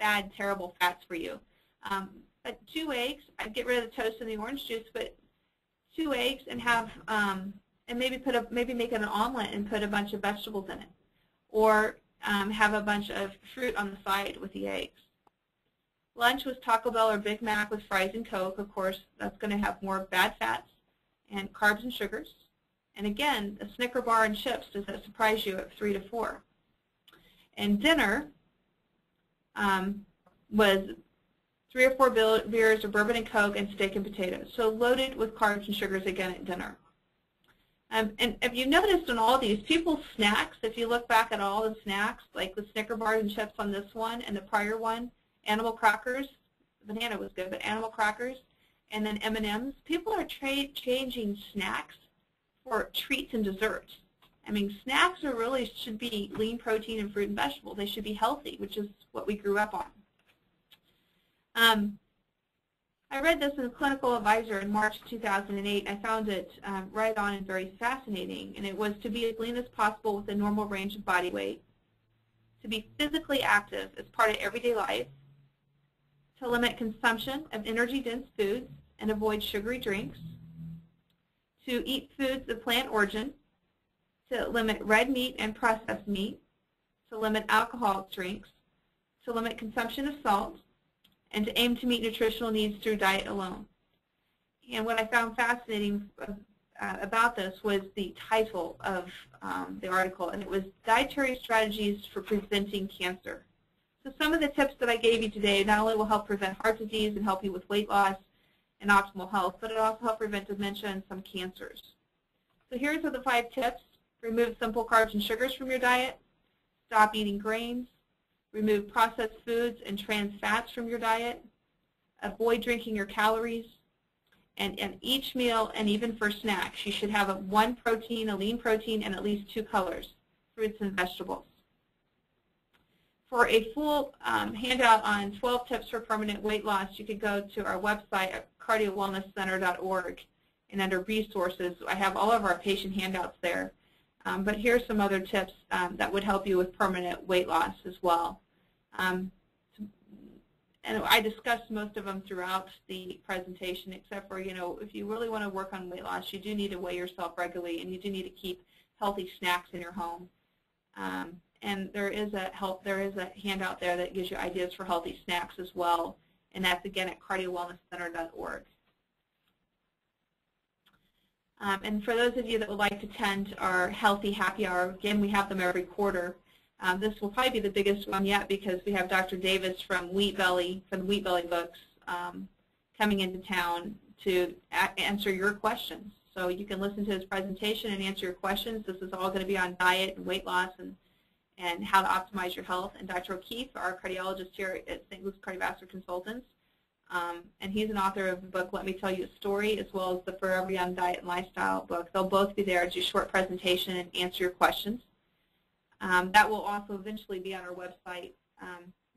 bad, terrible fats for you. But 2 eggs, I'd get rid of the toast and the orange juice, but 2 eggs and have and maybe make an omelet and put a bunch of vegetables in it, or have a bunch of fruit on the side with the eggs. Lunch was Taco Bell or Big Mac with fries and Coke. Of course, that's going to have more bad fats and carbs and sugars. And again, a Snicker bar and chips, does that surprise you at 3 to 4? And dinner was 3 or 4 beers or bourbon and Coke and steak and potatoes. So loaded with carbs and sugars again at dinner. And if you noticed in all these, people's snacks, if you look back at all the snacks, like the Snicker bars and chips on this one and the prior one, animal crackers, banana was good, but animal crackers, and then M&Ms, people are changing snacks for treats and desserts. I mean, snacks should be lean protein and fruit and vegetable. They should be healthy, which is what we grew up on. I read this in Clinical Advisor in March 2008. I found it right on and very fascinating, and it was to be as lean as possible with a normal range of body weight, to be physically active as part of everyday life, to limit consumption of energy-dense foods and avoid sugary drinks, to eat foods of plant origin, to limit red meat and processed meat, to limit alcoholic drinks, to limit consumption of salt, and to aim to meet nutritional needs through diet alone. And what I found fascinating about this was the title of the article, and it was Dietary Strategies for Preventing Cancer. So some of the tips that I gave you today not only will help prevent heart disease and help you with weight loss and optimal health, but it also helps prevent dementia and some cancers. So here's the 5 tips. Remove simple carbs and sugars from your diet. Stop eating grains. Remove processed foods and trans fats from your diet. Avoid drinking your calories. And each meal, and even for snacks, you should have one protein, a lean protein, and at least 2 colors, fruits and vegetables. For a full handout on 12 tips for permanent weight loss, you could go to our website at cardiowellnesscenter.org, and under resources, I have all of our patient handouts there. But here's some other tips that would help you with permanent weight loss as well. And I discussed most of them throughout the presentation, except for, if you really want to work on weight loss, you do need to weigh yourself regularly, and you do need to keep healthy snacks in your home. And there is a handout there that gives you ideas for healthy snacks as well, and that's again at cardiowellnesscenter.org. And for those of you that would like to attend our Healthy Happy Hour, again, we have them every quarter. This will probably be the biggest one yet because we have Dr. Davis from Wheat Belly, from the Wheat Belly books, coming into town to answer your questions. So you can listen to his presentation and answer your questions. This is all going to be on diet and weight loss and how to optimize your health. And Dr. O'Keefe, our cardiologist here at St. Luke's Cardiovascular Consultants, and he's an author of the book, Let Me Tell You a Story, as well as the Forever Young Diet and Lifestyle book. They'll both be there to do a short presentation and answer your questions. That will also eventually be on our website.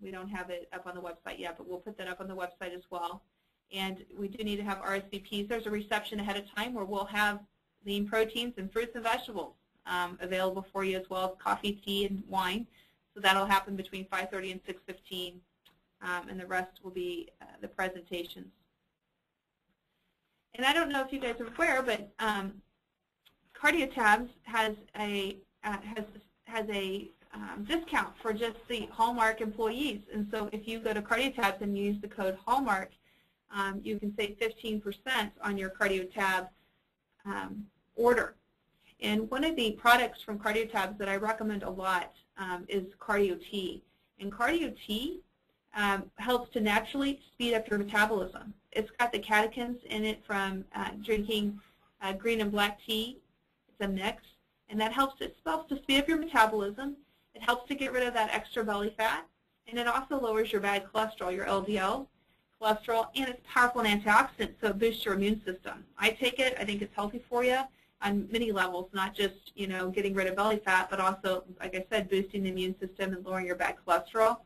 We don't have it up on the website yet, but we'll put that up on the website as well. And we do need to have RSVPs. There's a reception ahead of time where we'll have lean proteins and fruits and vegetables available for you, as well as coffee, tea, and wine. So that'll happen between 5:30 and 6:15. And the rest will be the presentations. And I don't know if you guys are aware, but Cardiotabs has a discount for just the Hallmark employees. And so if you go to Cardiotabs and use the code Hallmark, you can save 15% on your Cardiotab order. And one of the products from Cardiotabs that I recommend a lot is Cardio Tea. And Cardio Tea helps to naturally speed up your metabolism. It's got the catechins in it from drinking green and black tea. It's a mix, and that helps to speed up your metabolism. It helps to get rid of that extra belly fat, and it also lowers your bad cholesterol, your LDL cholesterol, and it's powerful an antioxidant, so it boosts your immune system. I take it. I think it's healthy for you on many levels, not just, you know, getting rid of belly fat, but also, like I said, boosting the immune system and lowering your bad cholesterol.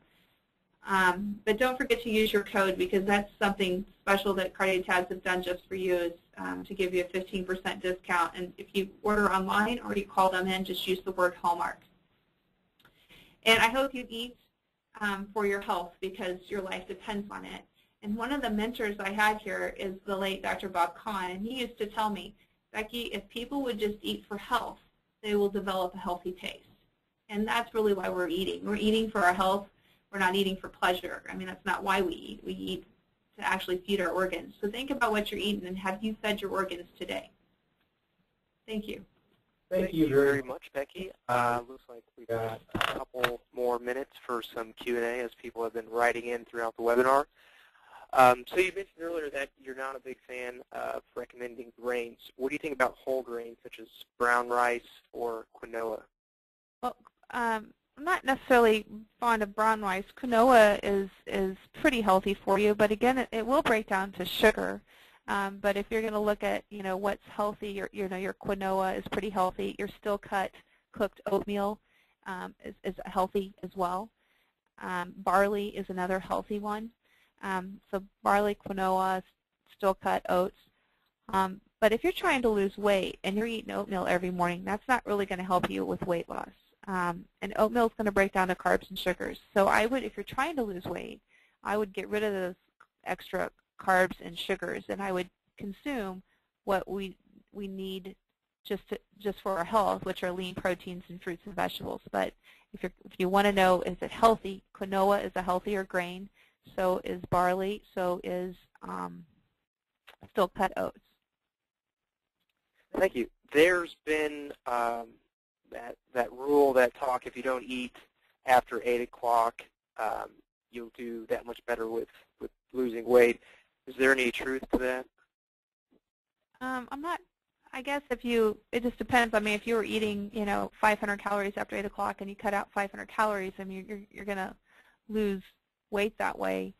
But don't forget to use your code, because that's something special that Cardiotabs have done just for you, is to give you a 15% discount. And if you order online or you call them in, just use the word Hallmark. And I hope you eat for your health, because your life depends on it. And one of the mentors I had here is the late Dr. Bob Kahn, and he used to tell me, Becky, if people would just eat for health, they will develop a healthy taste. And that's really why we're eating. We're eating for our health. We're not eating for pleasure. I mean, that's not why we eat. We eat to actually feed our organs. So think about what you're eating, and have you fed your organs today? Thank you. Thank you very much, Becky. Looks like we got a couple more minutes for some Q&A, as people have been writing in throughout the webinar. So you mentioned earlier that you're not a big fan of recommending grains. What do you think about whole grains, such as brown rice or quinoa? Well, I'm not necessarily fond of brown rice. Quinoa is pretty healthy for you, but again, it will break down to sugar. But if you're going to look at, you know, what's healthy, your quinoa is pretty healthy. Your still cut cooked oatmeal is healthy as well. Barley is another healthy one. So barley, quinoa, still cut oats. But if you're trying to lose weight and you're eating oatmeal every morning, that's not really going to help you with weight loss. And oatmeal is going to break down to carbs and sugars. So I would, if you're trying to lose weight, I would get rid of those extra carbs and sugars, and I would consume what we need just for our health, which are lean proteins and fruits and vegetables. But if you want to know, is it healthy, quinoa is a healthier grain. So is barley, so is still cut oats. Thank you. There's been that rule that talk, if you don't eat after 8 o'clock, you'll do that much better with losing weight. Is there any truth to that? I'm not. I guess it just depends. I mean, if you were eating, 500 calories after 8 o'clock and you cut out 500 calories, I mean, you're going to lose weight that way.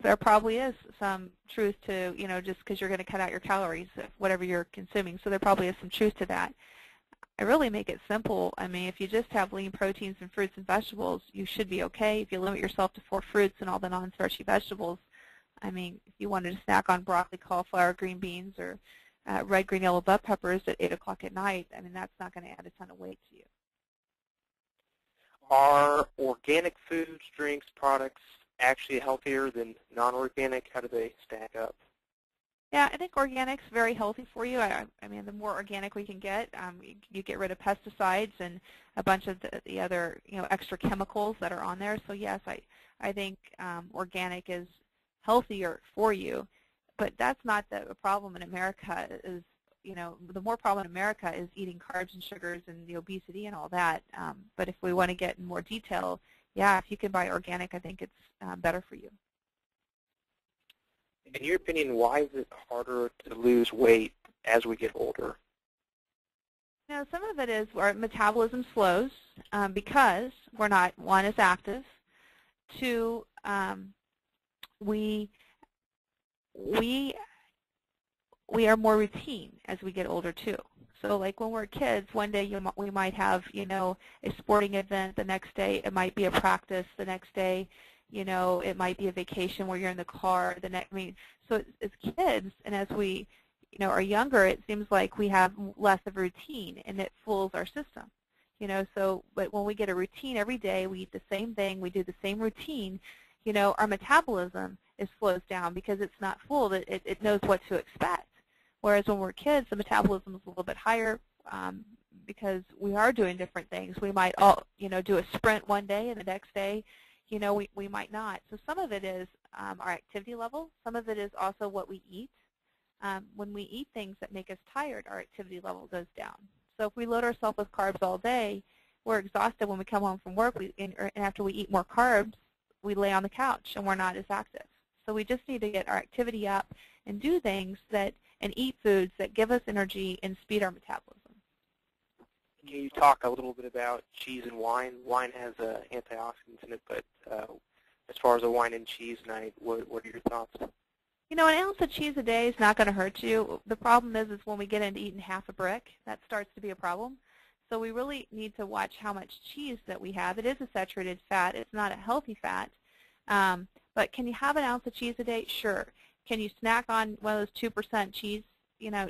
There probably is some truth to, just because you're going to cut out your calories, whatever you're consuming. So there probably is some truth to that. I really make it simple. I mean, if you just have lean proteins and fruits and vegetables, you should be okay. If you limit yourself to 4 fruits and all the non-starchy vegetables, I mean, if you wanted to snack on broccoli, cauliflower, green beans, or red, green, yellow bell peppers at 8 o'clock at night, I mean, that's not going to add a ton of weight to you. Are organic foods, drinks, products actually healthier than non-organic? How do they stack up? Yeah, I think organic's very healthy for you. I mean, the more organic we can get, you get rid of pesticides and a bunch of the other, extra chemicals that are on there. So yes, I think organic is healthier for you, but that's not the problem in America. Is the more problem in America is eating carbs and sugars and the obesity and all that. But if we want to get in more detail, yeah, if you can buy organic, I think it's better for you. In your opinion, why is it harder to lose weight as we get older? Some of it is our metabolism slows because we're not, one, as active. Two, we are more routine as we get older too. So like when we're kids, one day we might have, a sporting event. The next day it might be a practice. The next day, it might be a vacation where you're in the car. So as kids and as we, are younger, it seems like we have less of a routine and it fools our system. But when we get a routine every day, we eat the same thing, we do the same routine, our metabolism slows down because it's not fooled. It knows what to expect. Whereas when we're kids, the metabolism is a little bit higher because we are doing different things. We might all, do a sprint one day and the next day, we might not. So some of it is our activity level. Some of it is also what we eat. when we eat things that make us tired, our activity level goes down. So if we load ourselves with carbs all day, we're exhausted when we come home from work, and after we eat more carbs, we lay on the couch and we're not as active. So we just need to get our activity up and do things and eat foods that give us energy and speed our metabolism. Can you talk a little bit about cheese and wine? Wine has antioxidants in it, but as far as a wine and cheese night, what are your thoughts? You know, an ounce of cheese a day is not going to hurt you. The problem is when we get into eating half a brick, that starts to be a problem. So we really need to watch how much cheese that we have. It is a saturated fat. It's not a healthy fat. But can you have an ounce of cheese a day? Sure. Can you snack on one of those 2% cheese,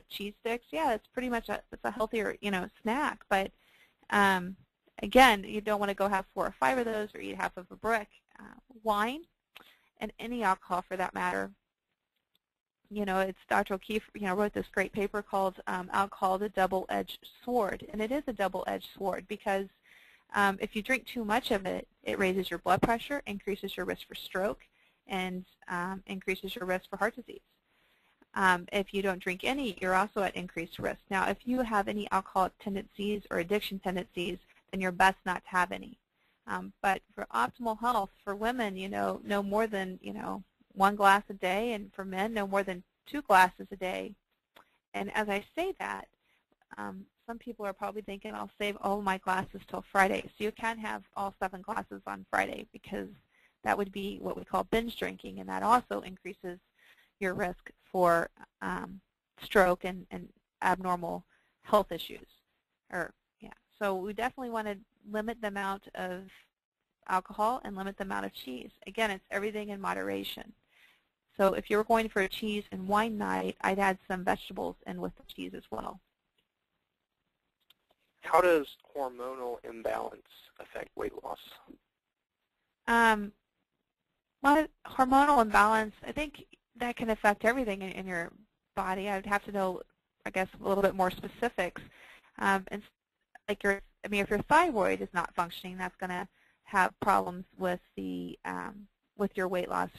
cheese sticks? Yeah, it's pretty much it's a healthier, snack. But again, you don't want to go have 4 or 5 of those or eat half of a brick. Wine and any alcohol for that matter. It's Dr. O'Keefe, wrote this great paper called Alcohol, the Double-Edged Sword. And it is a double-edged sword because if you drink too much of it, it raises your blood pressure, increases your risk for stroke, and increases your risk for heart disease. If you don't drink any, you're also at increased risk. Now, if you have any alcoholic tendencies or addiction tendencies, then you're best not to have any. But for optimal health, for women, no more than, 1 glass a day, and for men, no more than 2 glasses a day. And as I say that, some people are probably thinking, I'll save all my glasses till Friday. So you can't have all 7 glasses on Friday because that would be what we call binge drinking, and that also increases your risk for stroke and abnormal health issues. So we definitely want to limit the amount of alcohol and limit the amount of cheese. Again, it's everything in moderation. So if you were going for a cheese and wine night, I'd add some vegetables in with the cheese as well. How does hormonal imbalance affect weight loss? Well, hormonal imbalance, I think that can affect everything in your body. I would have to know, I guess, a little bit more specifics. And like if your thyroid is not functioning, that's going to have problems with your weight loss,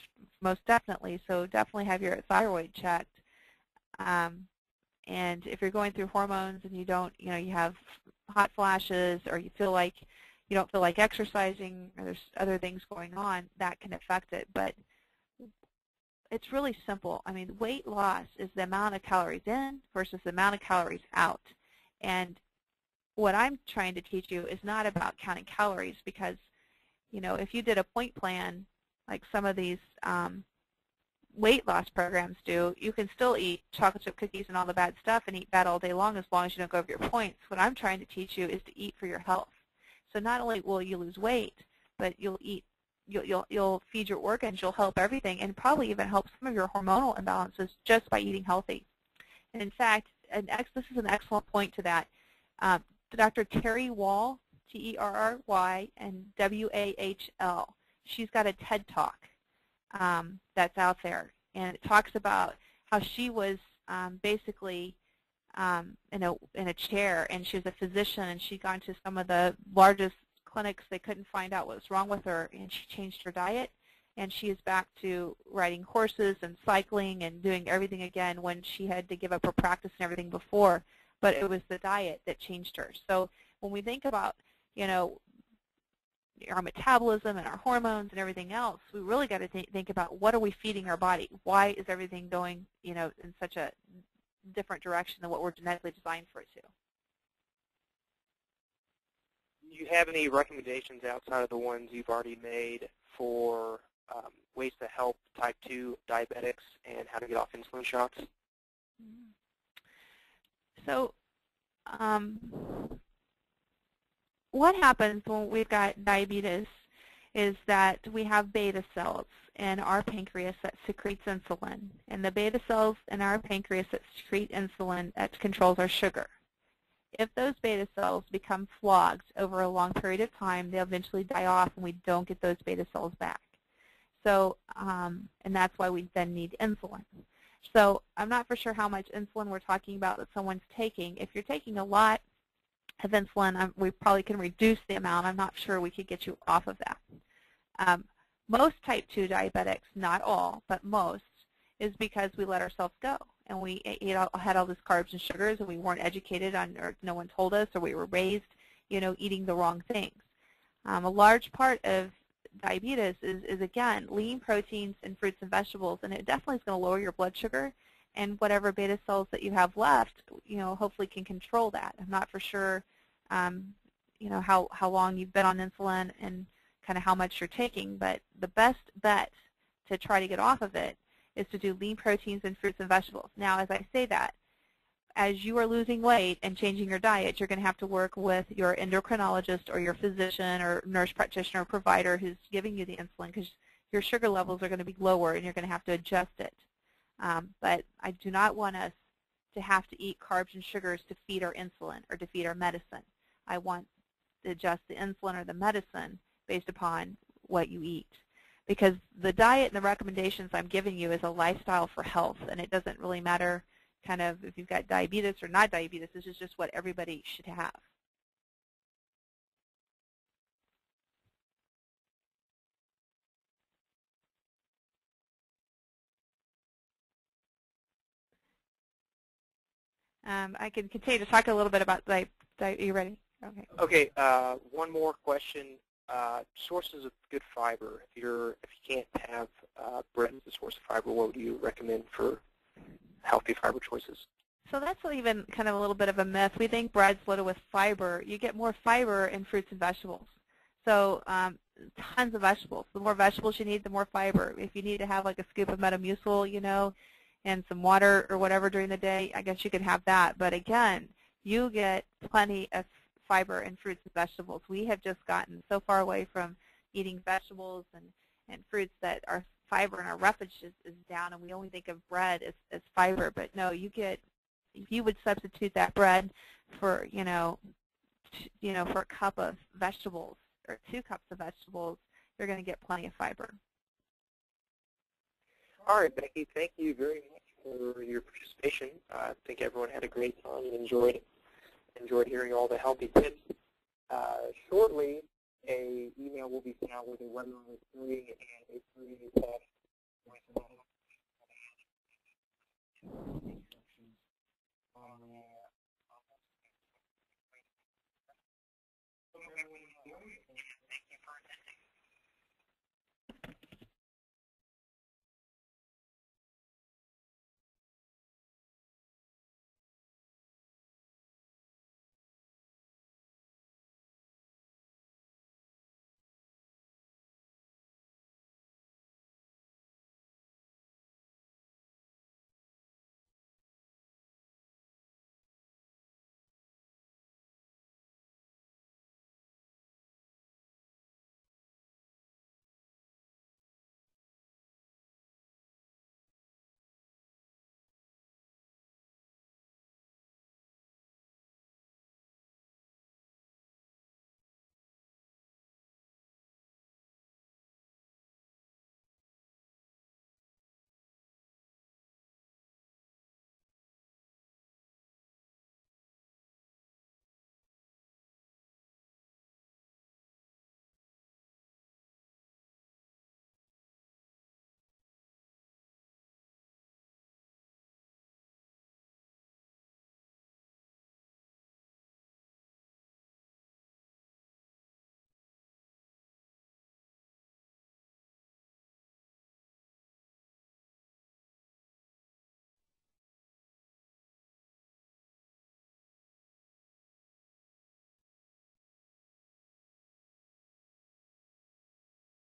most definitely. So definitely have your thyroid checked. And if you're going through hormones and you don't, you have hot flashes, or you don't feel like exercising, or there's other things going on, that can affect it. But it's really simple. I mean, weight loss is the amount of calories in versus the amount of calories out. And what I'm trying to teach you is not about counting calories, because, if you did a point plan, like some of these weight loss programs do, you can still eat chocolate chip cookies and all the bad stuff and eat bad all day long as you don't go over your points. What I'm trying to teach you is to eat for your health. So not only will you lose weight, but you'll feed your organs, you'll help everything, and probably even help some of your hormonal imbalances just by eating healthy. And in fact, this is an excellent point to that. Dr. Terry Wall, Terry and Wahl, she's got a TED Talk that's out there, and it talks about how she was basically in a chair, and she was a physician, and she'd gone to some of the largest clinics. They couldn't find out what was wrong with her, and she changed her diet, and she is back to riding horses and cycling and doing everything again when she had to give up her practice and everything before. But it was the diet that changed her. So when we think about, our metabolism and our hormones and everything else, we really got to think about what are we feeding our body? Why is everything going, in such a different direction than what we're genetically designed for it to? Do you have any recommendations outside of the ones you've already made for ways to help type 2 diabetics and how to get off insulin shots? So what happens when we've got diabetes is that we have beta cells in our pancreas that secretes insulin. And the beta cells in our pancreas that secrete insulin, that controls our sugar. If those beta cells become flogged over a long period of time, they'll eventually die off and we don't get those beta cells back. So, and that's why we then need insulin. So I'm not for sure how much insulin we're talking about that someone's taking. If you're taking a lot of insulin, we probably can reduce the amount. I'm not sure we could get you off of that. Most type 2 diabetics, not all, but most, is because we let ourselves go. and we had all these carbs and sugars, and we weren't educated on, or no one told us, or we were raised, eating the wrong things. A large part of diabetes is again, lean proteins and fruits and vegetables, and it definitely is going to lower your blood sugar, and whatever beta cells that you have left, hopefully can control that. I'm not for sure, how long you've been on insulin and kind of how much you're taking, but the best bet to try to get off of it is to do lean proteins and fruits and vegetables. Now, as I say that, as you are losing weight and changing your diet, you're going to have to work with your endocrinologist or your physician or nurse practitioner or provider who's giving you the insulin, because your sugar levels are going to be lower and you're going to have to adjust it. But I do not want us to have to eat carbs and sugars to feed our insulin or to feed our medicine. I want to adjust the insulin or the medicine based upon what you eat. Because the diet and the recommendations I'm giving you is a lifestyle for health, and it doesn't really matter kind of if you've got diabetes or not diabetes. This is just what everybody should have. I can continue to talk a little bit about diet. Are you ready? Okay. Okay. One more question. Sources of good fiber. If you can't have bread as a source of fiber, what would you recommend for healthy fiber choices? So that's even kind of a little bit of a myth. We think bread's loaded with fiber. You get more fiber in fruits and vegetables. So tons of vegetables. The more vegetables you need, the more fiber. If you need to have like a scoop of Metamucil, and some water or whatever during the day, I guess you could have that. But again, you get plenty of fiber in fruits and vegetables. We have just gotten so far away from eating vegetables and fruits that our fiber in our roughage is down, and we only think of bread as fiber. But no, if you would substitute that bread for, for a cup of vegetables or 2 cups of vegetables, you're going to get plenty of fiber. All right, Becky, thank you very much for your participation. I think everyone had a great time and enjoyed hearing all the healthy tips. Shortly, an email will be sent out with a webinar with free and a free test.